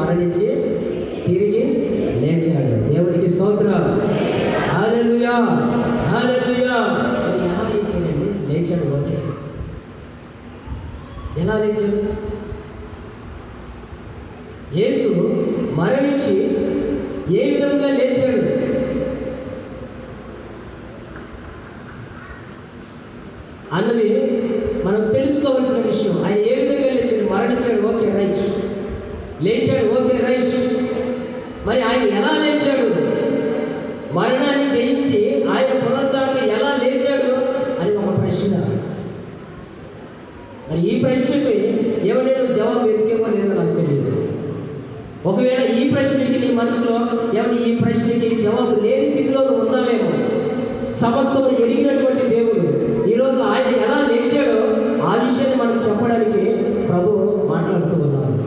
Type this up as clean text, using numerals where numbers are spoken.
మరణించి తిరిగి లేచాడు. దేవునికి స్తోత్రం. హల్లెలూయా, హల్లెలూయా. మరి ఎలా లేచాడండి? లేచాడు, ఓకే. ఎలా లేచాడు? యేసు మరణించి ఏ విధంగా లేచాడు? అన్నది మనం తెలుసుకోవాల్సిన విషయం. ఆయన ఏ విధంగా లేచాడు? మరణించాడు, ఓకే రైట్. లేచాడు, ఓకే రైట్. మరి ఆయన ఎలా లేచాడు? మరణాన్ని జయించి ఆయన పునరుద్ధానం ఎలా లేచాడు అని ఒక ప్రశ్న. మరి ఈ ప్రశ్నకి ఎవరైనా జవాబు వెతికేమో లేదో నాకు తెలియదు. ఒకవేళ ఈ ప్రశ్నకి నీ మనసులో ఈ ప్రశ్నకి జవాబు లేని స్థితిలో ఉన్నామేమో. సమస్తము ఎరిగినటువంటి దేవుడు ఈరోజు ఆయన ఎలా లేచాడో ఆ విషయాన్ని మనకు చెప్పడానికి ప్రభు మాట్లాడుతూ ఉన్నారు.